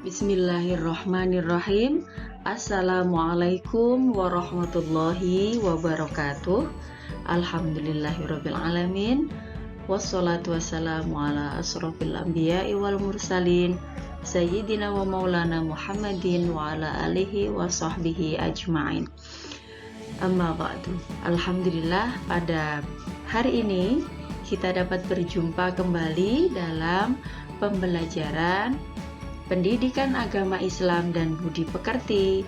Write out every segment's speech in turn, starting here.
Bismillahirrahmanirrahim. Assalamualaikum warahmatullahi wabarakatuh. Alhamdulillahirabbil alamin. Wassalatu wassalamu ala asrofil anbiya'i wal mursalin Sayyidina wa maulana Muhammadin wa ala alihi wa sahbihi ajma'in. Amma ba'du. Alhamdulillah, pada hari ini kita dapat berjumpa kembali dalam pembelajaran Pendidikan Agama Islam dan Budi Pekerti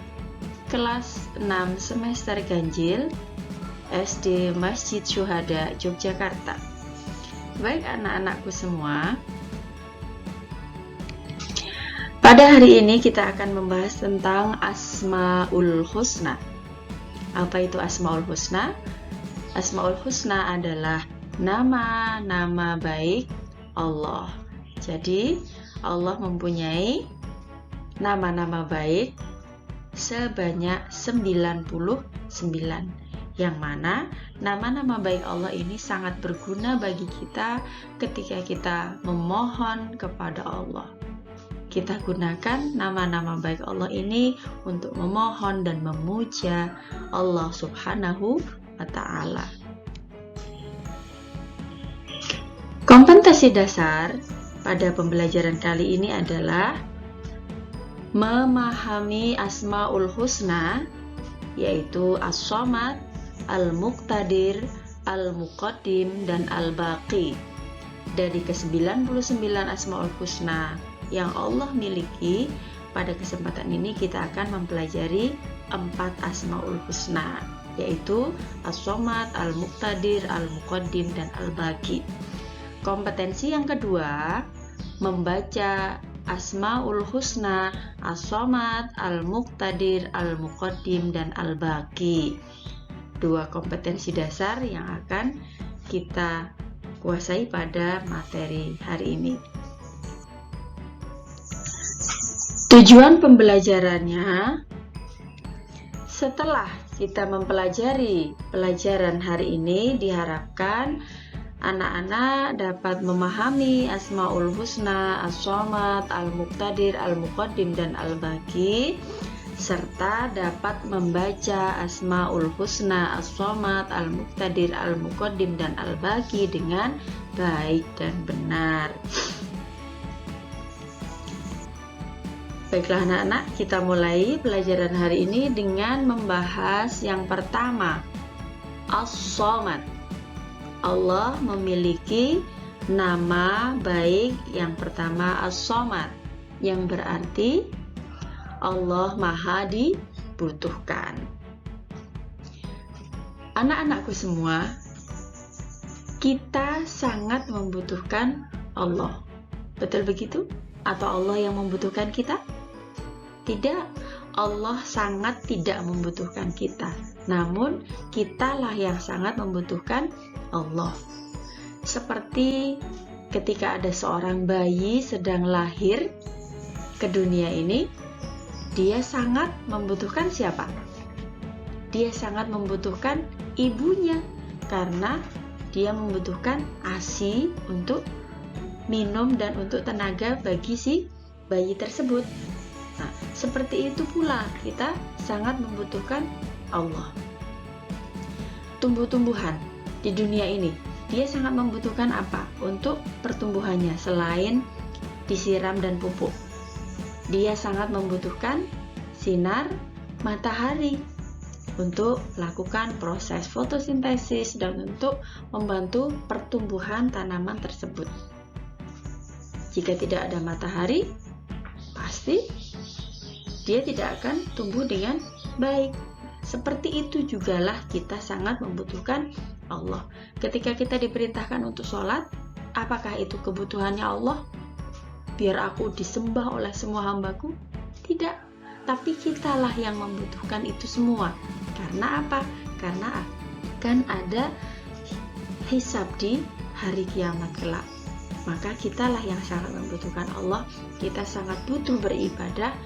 kelas 6 semester ganjil SD Masjid Syuhada Yogyakarta. Baik anak-anakku semua, pada hari ini kita akan membahas tentang Asmaul Husna. Apa itu Asmaul Husna? Asmaul Husna adalah nama-nama baik Allah. Jadi Allah mempunyai nama-nama baik sebanyak 99, yang mana nama-nama baik Allah ini sangat berguna bagi kita ketika kita memohon kepada Allah. Kita gunakan nama-nama baik Allah ini untuk memohon dan memuja Allah Subhanahu wa Ta'ala. Kompetensi dasar pada pembelajaran kali ini adalah memahami Asmaul Husna, yaitu As-Somad, Al-Muqtadir, Al-Muqaddim, dan Al-Baqi. Dari ke-99 Asmaul Husna yang Allah miliki, pada kesempatan ini kita akan mempelajari 4 Asmaul Husna, yaitu As-Somad, Al-Muqtadir, Al-Muqaddim, dan Al-Baqi. Kompetensi yang kedua, membaca Asmaul Husna, As-Somad, Al-Muqtadir, Al-Muqaddim, dan Al-Baqi. 2 kompetensi dasar yang akan kita kuasai pada materi hari ini. Tujuan pembelajarannya, setelah kita mempelajari pelajaran hari ini, diharapkan anak-anak dapat memahami Asmaul Husna, As-Somad, Al-Muqtadir, Al-Muqaddim, dan Al-Baqi, serta dapat membaca Asmaul Husna, As-Somad, Al-Muqtadir, Al-Muqaddim, dan Al-Baqi dengan baik dan benar. Baiklah anak-anak, kita mulai pelajaran hari ini dengan membahas yang pertama, As-Somad. Allah memiliki nama baik yang pertama As-Somad, yang berarti Allah Maha dibutuhkan. Anak-anakku semua, kita sangat membutuhkan Allah. Betul begitu? Atau Allah yang membutuhkan kita? Tidak, Allah sangat tidak membutuhkan kita. Namun, kitalah yang sangat membutuhkan Allah. Seperti ketika ada seorang bayi sedang lahir ke dunia ini, dia sangat membutuhkan siapa? Dia sangat membutuhkan ibunya, karena dia membutuhkan ASI untuk minum dan untuk tenaga bagi si bayi tersebut. Nah, seperti itu pula kita sangat membutuhkan Allah. Tumbuh-tumbuhan di dunia ini, dia sangat membutuhkan apa untuk pertumbuhannya selain disiram dan pupuk? Dia sangat membutuhkan sinar matahari untuk melakukan proses fotosintesis dan untuk membantu pertumbuhan tanaman tersebut. Jika tidak ada matahari, pasti dia tidak akan tumbuh dengan baik. Seperti itu jugalah kita sangat membutuhkan Allah. Ketika kita diperintahkan untuk sholat, apakah itu kebutuhannya Allah? Biar aku disembah oleh semua hambaku? Tidak, tapi kitalah yang membutuhkan itu semua. Karena apa? Karena akan ada hisab di hari kiamat kelak. Maka kitalah yang sangat membutuhkan Allah. Kita sangat butuh beribadah,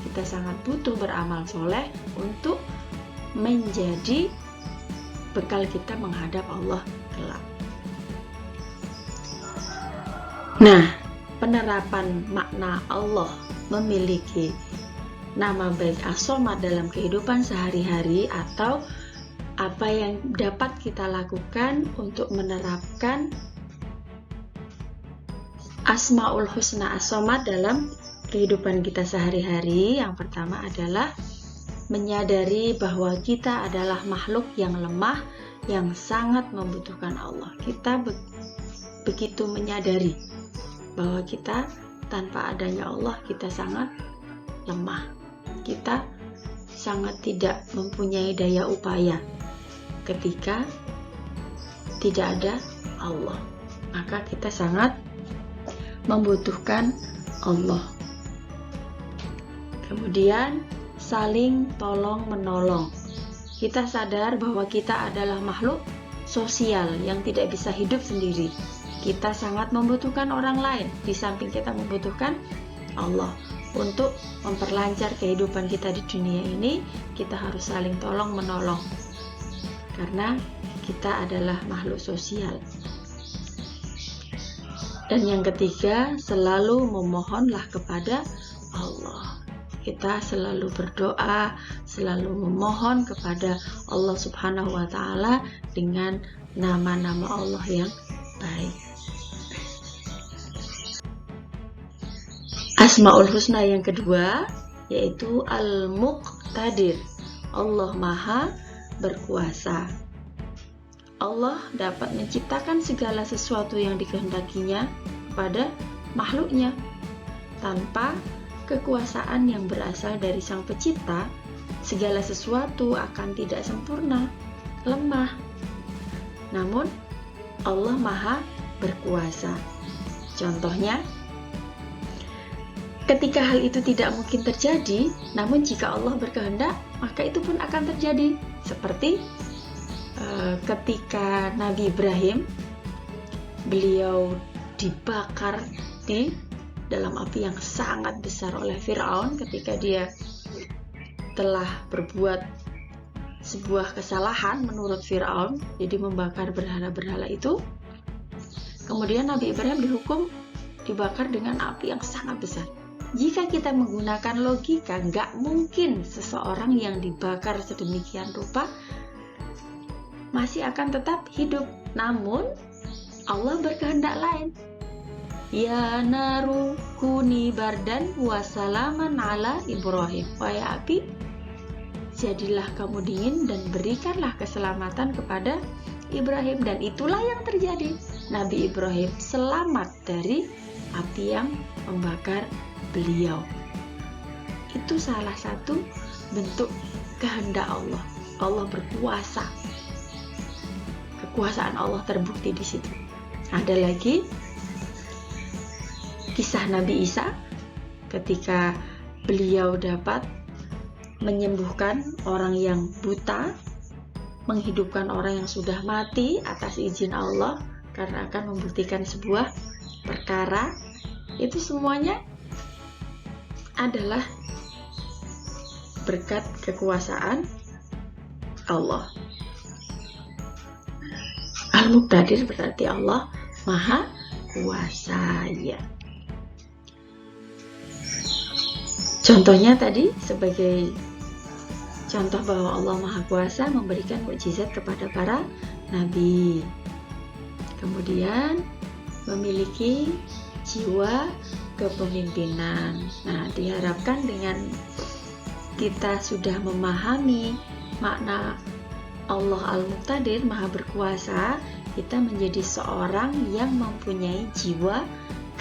kita sangat butuh beramal soleh untuk menjadi bekal kita menghadap Allah kelak. Nah, penerapan makna Allah memiliki nama baik As-Somad dalam kehidupan sehari-hari, atau apa yang dapat kita lakukan untuk menerapkan Asmaul Husna As-Somad dalam kehidupan kita sehari-hari. Yang pertama adalah menyadari bahwa kita adalah makhluk yang lemah, yang sangat membutuhkan Allah. Kita begitu menyadari bahwa kita tanpa adanya Allah, kita sangat lemah. Kita sangat tidak mempunyai daya upaya ketika tidak ada Allah. Maka kita sangat membutuhkan Allah. Kemudian saling tolong menolong. Kita sadar bahwa kita adalah makhluk sosial yang tidak bisa hidup sendiri. Kita sangat membutuhkan orang lain di samping kita membutuhkan Allah. Untuk memperlancar kehidupan kita di dunia ini, kita harus saling tolong menolong, karena kita adalah makhluk sosial. Dan yang ketiga, selalu memohonlah kepada Allah. Kita selalu berdoa, selalu memohon kepada Allah Subhanahu wa Ta'ala dengan nama-nama Allah yang baik. Asmaul Husna yang kedua yaitu Al-Muqtadir. Allah Maha Berkuasa. Allah dapat menciptakan segala sesuatu yang dikehendakinya pada makhluknya. Tanpa kekuasaan yang berasal dari Sang Pencipta, segala sesuatu akan tidak sempurna, lemah. Namun Allah Maha Berkuasa. Contohnya, ketika hal itu tidak mungkin terjadi, namun jika Allah berkehendak, maka itu pun akan terjadi. Seperti ketika Nabi Ibrahim, beliau dibakar di dalam api yang sangat besar oleh Fir'aun ketika dia telah berbuat sebuah kesalahan menurut Fir'aun, jadi membakar berhala-berhala itu. Kemudian Nabi Ibrahim dihukum dibakar dengan api yang sangat besar. Jika kita menggunakan logika, nggak mungkin seseorang yang dibakar sedemikian rupa masih akan tetap hidup. Namun Allah berkehendak lain. Ya naru kuni bardan wa salaman ala Ibrahim. Wahai api, jadilah kamu dingin dan berikanlah keselamatan kepada Ibrahim. Dan itulah yang terjadi. Nabi Ibrahim selamat dari api yang membakar beliau. Itu salah satu bentuk kehendak Allah. Allah berkuasa. Kekuasaan Allah terbukti di situ. Ada lagi kisah Nabi Isa ketika beliau dapat menyembuhkan orang yang buta, menghidupkan orang yang sudah mati atas izin Allah karena akan membuktikan sebuah perkara. Itu semuanya adalah berkat kekuasaan Allah. Al-Muqtadir berarti Allah Maha Kuasa, ya. Contohnya tadi sebagai contoh bahwa Allah Maha Kuasa memberikan mukjizat kepada para nabi. Kemudian memiliki jiwa kepemimpinan. Nah, diharapkan dengan kita sudah memahami makna Allah Al-Muqtadir, Maha Berkuasa, kita menjadi seorang yang mempunyai jiwa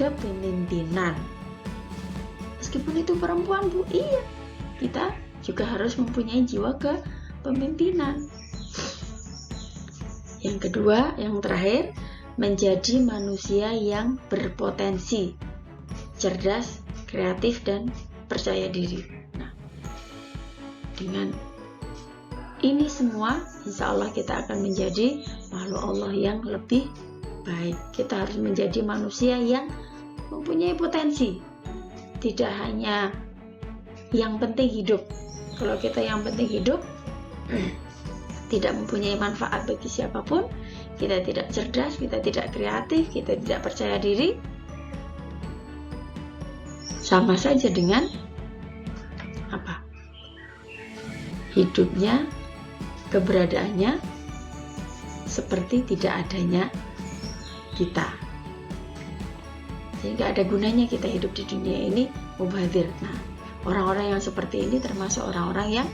kepemimpinan. Meskipun itu perempuan, Bu, iya, kita juga harus mempunyai jiwa kepemimpinan. Yang kedua, yang terakhir, menjadi manusia yang berpotensi, cerdas, kreatif, dan percaya diri. Nah, dengan ini semua, insya Allah kita akan menjadi makhluk Allah yang lebih baik. Kita harus menjadi manusia yang mempunyai potensi. Tidak hanya yang penting hidup. Kalau kita yang penting hidup, tidak mempunyai manfaat bagi siapapun, kita tidak cerdas, kita tidak kreatif, kita tidak percaya diri, sama saja dengan apa? Hidupnya, keberadaannya seperti tidak adanya kita. Jadi nggak ada gunanya kita hidup di dunia ini mubazir. Nah, orang-orang yang seperti ini termasuk orang-orang yang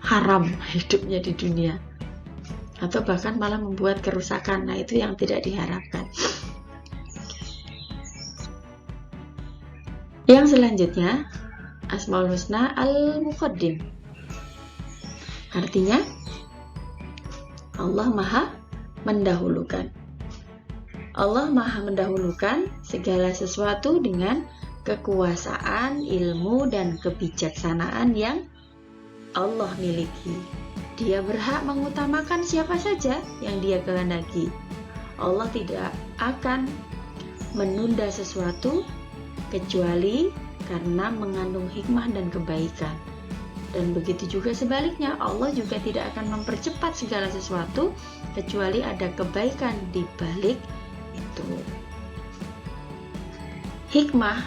haram hidupnya di dunia, atau bahkan malah membuat kerusakan. Nah, itu yang tidak diharapkan. Yang selanjutnya, Asmaul Husna Al-Muqaddim. Artinya, Allah Maha mendahulukan. Allah Maha mendahulukan segala sesuatu dengan kekuasaan, ilmu, dan kebijaksanaan yang Allah miliki. Dia berhak mengutamakan siapa saja yang Dia kehendaki. Allah tidak akan menunda sesuatu kecuali karena mengandung hikmah dan kebaikan. Dan begitu juga sebaliknya, Allah juga tidak akan mempercepat segala sesuatu kecuali ada kebaikan di balik itu. Hikmah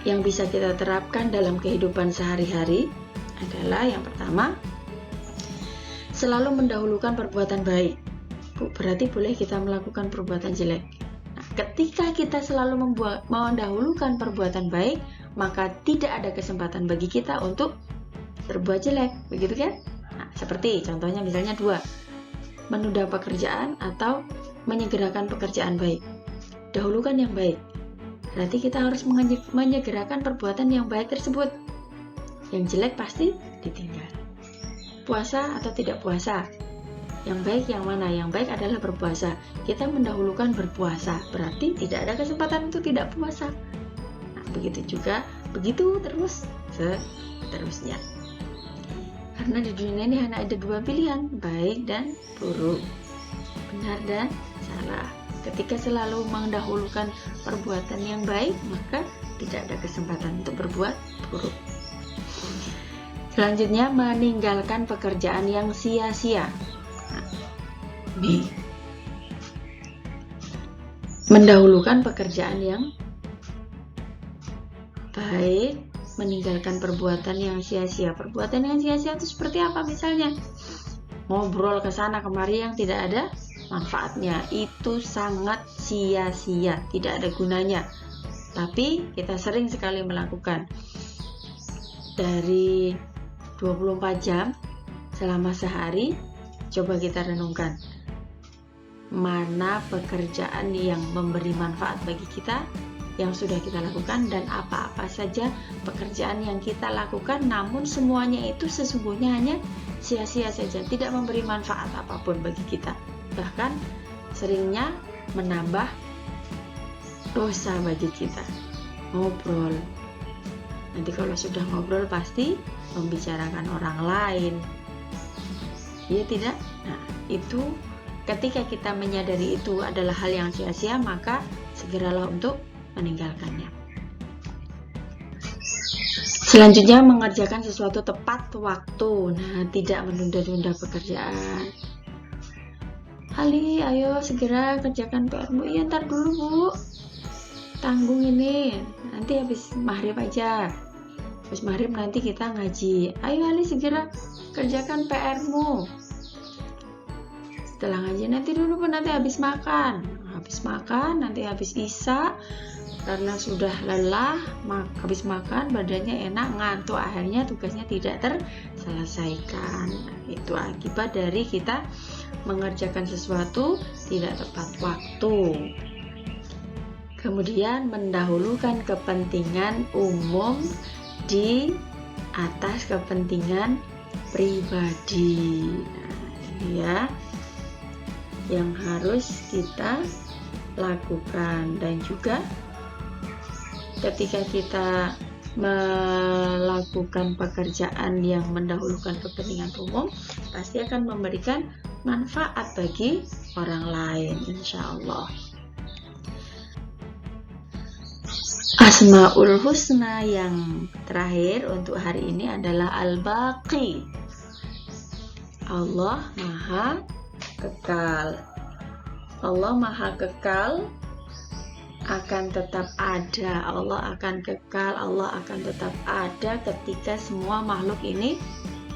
yang bisa kita terapkan dalam kehidupan sehari-hari adalah yang pertama, selalu mendahulukan perbuatan baik. Berarti boleh kita melakukan perbuatan jelek. Nah, ketika kita selalu mendahulukan perbuatan baik, maka tidak ada kesempatan bagi kita untuk berbuat jelek, begitu kan? Nah, seperti contohnya misalnya 2, menunda pekerjaan atau menyegerakan pekerjaan baik. Dahulukan yang baik. Berarti kita harus menyegerakan perbuatan yang baik tersebut. Yang jelek pasti ditinggal. Puasa atau tidak puasa? Yang baik yang mana? Yang baik adalah berpuasa. Kita mendahulukan berpuasa, berarti tidak ada kesempatan untuk tidak puasa. Nah, begitu juga, begitu terus seterusnya. Karena di dunia ini hanya ada 2 pilihan, baik dan buruk, benar dan salah. Ketika selalu mendahulukan perbuatan yang baik, maka tidak ada kesempatan untuk berbuat buruk. Selanjutnya, meninggalkan pekerjaan yang sia-sia. Mendahulukan pekerjaan yang baik, meninggalkan perbuatan yang sia-sia. Perbuatan yang sia-sia itu seperti apa? Misalnya ngobrol ke sana kemari yang tidak ada manfaatnya, itu sangat sia-sia, tidak ada gunanya. Tapi kita sering sekali melakukan. Dari 24 jam selama sehari, coba kita renungkan, mana pekerjaan yang memberi manfaat bagi kita yang sudah kita lakukan, dan apa-apa saja pekerjaan yang kita lakukan namun semuanya itu sesungguhnya hanya sia-sia saja, tidak memberi manfaat apapun bagi kita, bahkan seringnya menambah dosa bagi kita. Ngobrol, nanti kalau sudah ngobrol pasti membicarakan orang lain, ya tidak? Nah, itu ketika kita menyadari itu adalah hal yang sia-sia, maka segeralah untuk meninggalkannya. Selanjutnya, mengerjakan sesuatu tepat waktu. Nah, tidak menunda-nunda pekerjaan. Ali, ayo segera kerjakan PR-mu. Iya, ntar dulu Bu, tanggung ini, nanti habis maghrib aja. Habis maghrib nanti kita ngaji. Ayo Ali, segera kerjakan PR-mu. Setelah ngaji nanti dulu Bu, nanti habis makan. Habis makan, nanti habis isya, karena sudah lelah, habis makan badannya enak, ngantuk, akhirnya tugasnya tidak terselesaikan. Itu akibat dari kita mengerjakan sesuatu tidak tepat waktu. Kemudian mendahulukan kepentingan umum di atas kepentingan pribadi. Nah, ini ya yang harus kita lakukan. Dan juga ketika kita melakukan pekerjaan yang mendahulukan kepentingan umum, pasti akan memberikan manfaat bagi orang lain, insya Allah. Asmaul Husna yang terakhir untuk hari ini adalah Al-Baqi. Allah Maha Kekal. Allah Maha Kekal akan tetap ada, Allah akan kekal, Allah akan tetap ada ketika semua makhluk ini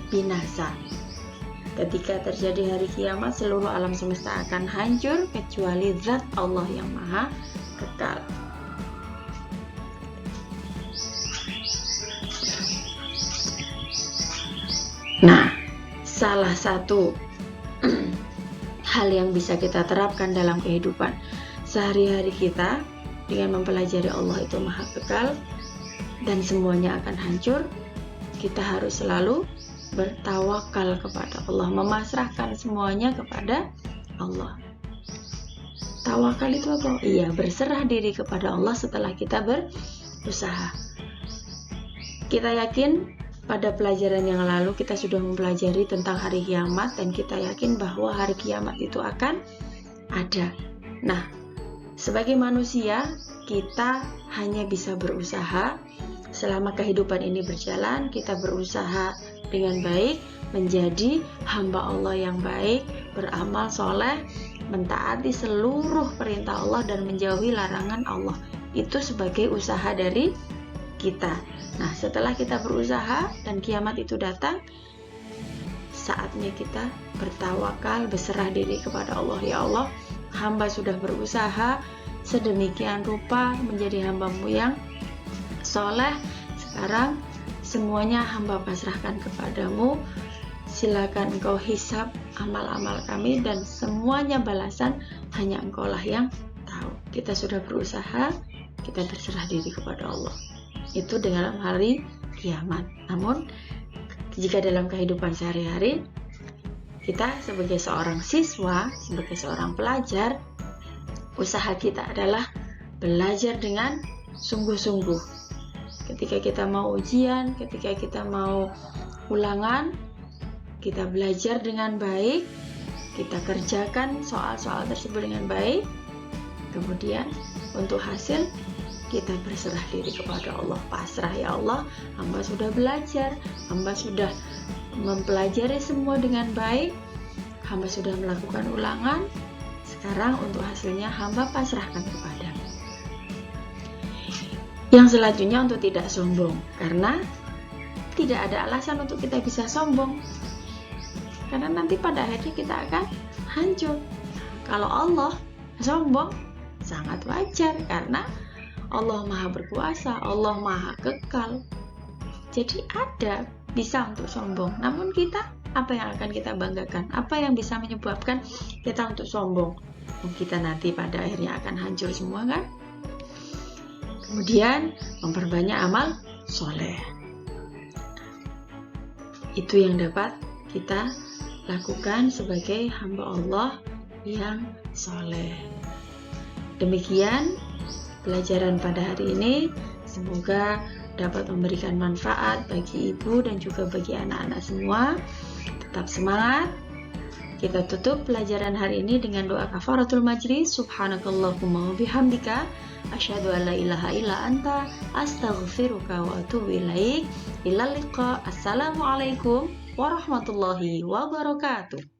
binasa. Ketika terjadi hari kiamat, seluruh alam semesta akan hancur kecuali zat Allah yang maha kekal. Nah, salah satu hal yang bisa kita terapkan dalam kehidupan sehari-hari kita dengan mempelajari Allah itu maha kekal dan semuanya akan hancur, kita harus selalu bertawakal kepada Allah, memasrahkan semuanya kepada Allah. Tawakal itu apa? Iya, berserah diri kepada Allah setelah kita berusaha. Kita yakin pada pelajaran yang lalu kita sudah mempelajari tentang hari kiamat dan kita yakin bahwa hari kiamat itu akan ada. Nah, sebagai manusia, kita hanya bisa berusaha selama kehidupan ini berjalan, kita berusaha dengan baik, menjadi hamba Allah yang baik, beramal soleh, mentaati seluruh perintah Allah dan menjauhi larangan Allah. Itu sebagai usaha dari kita. Nah, setelah kita berusaha dan kiamat itu datang, saatnya kita bertawakal, berserah diri kepada Allah. Ya Allah, hamba sudah berusaha sedemikian rupa menjadi hambamu yang soleh. Sekarang semuanya hamba pasrahkan kepadamu. Silakan engkau hisab amal-amal kami dan semuanya balasan hanya engkaulah yang tahu. Kita sudah berusaha, kita berserah diri kepada Allah. Itu dalam hari kiamat. Namun jika dalam kehidupan sehari-hari, kita sebagai seorang siswa, sebagai seorang pelajar, usaha kita adalah belajar dengan sungguh-sungguh. Ketika kita mau ujian, ketika kita mau ulangan, kita belajar dengan baik, kita kerjakan soal-soal tersebut dengan baik. Kemudian untuk hasil, kita berserah diri kepada Allah, pasrah. Ya Allah, hamba sudah belajar, hamba sudah mempelajari semua dengan baik, hamba sudah melakukan ulangan. Sekarang untuk hasilnya hamba pasrahkan kepadamu. Yang selanjutnya untuk tidak sombong, karena tidak ada alasan untuk kita bisa sombong, karena nanti pada akhirnya kita akan hancur. Kalau Allah sombong, sangat wajar, karena Allah maha berkuasa, Allah maha kekal. Jadi ada bisa untuk sombong. Namun kita, apa yang akan kita banggakan? Apa yang bisa menyebabkan kita untuk sombong? Kita nanti pada akhirnya akan hancur semua, kan? Kemudian memperbanyak amal soleh. Itu yang dapat kita lakukan sebagai hamba Allah yang soleh. Demikian pelajaran pada hari ini. Semoga dapat memberikan manfaat bagi ibu dan juga bagi anak-anak semua. Tetap semangat. Kita tutup pelajaran hari ini dengan doa kafaratul majlis. Subhanakallahumma wa bihamdika asyhadu an la ilaha illa anta astaghfiruka wa atubu ilaik. Ilal liqa. Assalamualaikum warahmatullahi wabarakatuh.